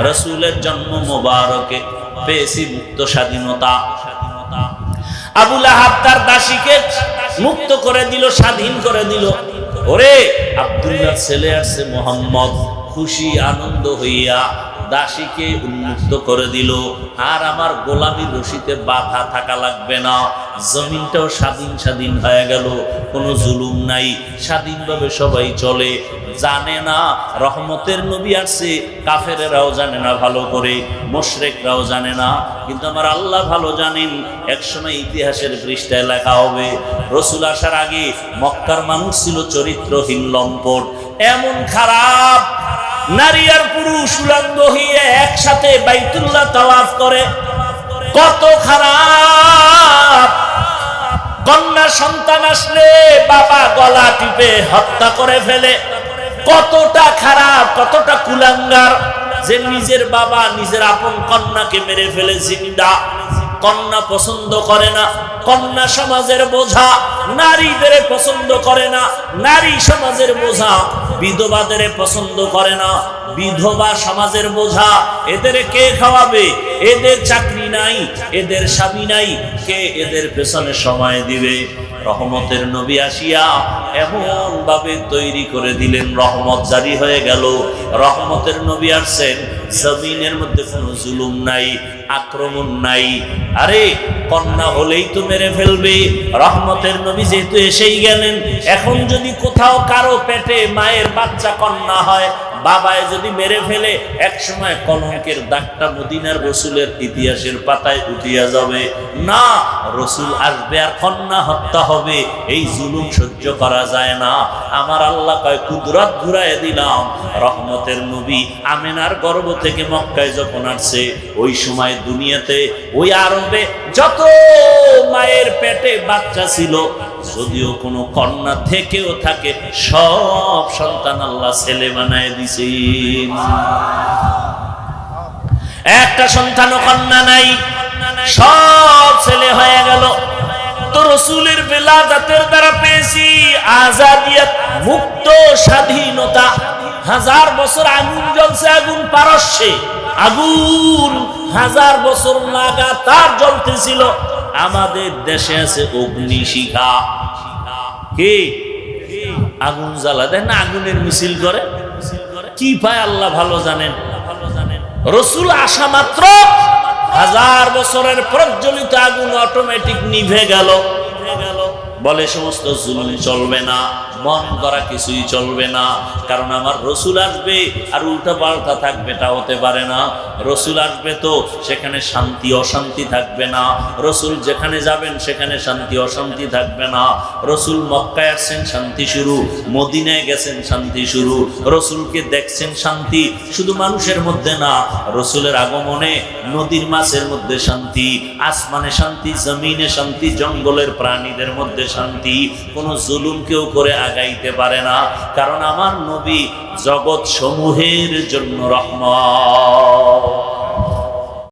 রাসূলের জন্ম মোবারকে পেয়েছি মুক্ত স্বাধীনতা। আবু লাহাব তার দাসীকে মুক্ত করে দিল, স্বাধীন করে দিল। ওরে আব্দুল্লাহ ছেলে আসছে মুহাম্মদ, খুশি আনন্দ হইয়া দাসীকে উন্মুক্ত করে দিল। আর আমার গোলামীর রশিতে বাধা থাকা লাগবে না, জমিনটাও স্বাধীন স্বাধীন হয়ে গেল, কোনো জুলুম নাই, স্বাধীনভাবে সবাই চলে। জানে না রহমতের নবী আসছে, কাফেরেরাও জানে না ভালো করে, মুশরিকরাও জানে না, কিন্তু আমার আল্লাহ ভালো জানেন। একসময় ইতিহাসের পৃষ্ঠায় লেখা হবে রাসূল আসার আগে মক্কার মানুষ ছিল চরিত্রহীন, লম্পট, এমন খারাপ, নারী আর পুরুষ উলঙ্গ হয়ে একসাথে বাইতুল্লাহ তাওয়াফ করে। কত খারাপ! কন্যা সন্তান আসলে বাবা গলা টিপে হত্যা করে ফেলে। কতটা খারাপ, কতটা কুলাঙ্গার যে নিজের বাবা নিজের আপন কন্যাকে মেরে ফেলে জিন্দা। কন্যা পছন্দ করে না, কন্যা সমাজের বোঝা, নারীদের পছন্দ করে না, নারী সমাজের বোঝা, বিধবাদের পছন্দ করে না, বিধবা সমাজের বোঝা। এদের কে খাওয়াবে? এদের চাকরি নাই, এদের স্বামী নাই, কে এদের পেছনে সময় দিবে? রহমতের নবী আসিয়া এমন ভাবে তৈরি করে দিলেন, রহমত জারি হয়ে গেল। রহমতের নবী আসছেন, জমিনের মধ্যে কোনো জুলুম নাই, আক্রমণ নাই। আরে কন্যা হলেই তো মেরে ফেলবে, রহমতের নবী যেহেতু এসেই গেলেন, এখন যদি কোথাও কারো পেটে মায়ের বাচ্চা কন্যা হয়, বাবায় যদি মেরে ফেলে, এক সময় কলঙ্কের দাগটা মদিনার রাসূলের ইতিহাসের পাতায় উঠিয়া যাবে। না, রাসূল আসবে আর কন্যা হত্যা হবে, এই জুলুম সহ্য করা যায় না। আমার আল্লাহ কয় কুদরত ঘুরায় দিলাম। রহমতের নবী আমিনার গর্ভ থেকে মক্কায় যখন আসছে, ওই সময় দুনিয়াতে ওই আরবে যত মায়ের পেটে বাচ্চা ছিল, যদিও কোনো কন্যা থেকেও থাকে, সব সন্তান আল্লাহ ছেলে বানায় দিছেন। একটা সন্তানও কন্যা নাই, সব ছেলে হয়ে গেল। তো রাসূলের বেলাদাতের দ্বারা পেয়েছি আজাদিয়ত, মুক্ত স্বাধীনতা। 1000 বছর আগুন জ্বলছে, আগুন পারস্যে, আগুন 1000 বছর লাগাতার জ্বলতেছিল। আমাদের দেশে আছে অগ্নিশিখা। কি আগুন জ্বালা দেয় না, আগুনের মিছিল করে, কি পায় আল্লাহ ভালো জানেন। রাসূল আসা মাত্র 1000 বছরের প্রজ্বলিত আগুন অটোমেটিক নিভে গেল। বলে সমস্ত জুলুম চলবে না, মন করা কিছুই চলবে না, কারণ আমার রাসূল আসবে আর উল্টা পাল্টা থাকবে, তা হতে পারে না। রাসূল আসবে তো সেখানে শান্তি অশান্তি থাকবে না, রাসূল যেখানে যাবেন সেখানে শান্তি অশান্তি থাকবে না। রাসূল মক্কায় আসছেন, শান্তি শুরু, মদিনায় গেছেন, শান্তি শুরু। রাসূলকে দেখছেন, শান্তি শুধু মানুষের মধ্যে না, রাসূলের আগমনে নদীর মাছের মধ্যে শান্তি, আসমানে শান্তি, জমিনে শান্তি, জঙ্গলের প্রাণীদের মধ্যে শান্তি। কোনো জুলুম কেউ করে আগাইতে পারে না, কারণ আমার নবী জগৎ সমূহের জন্য রহমত।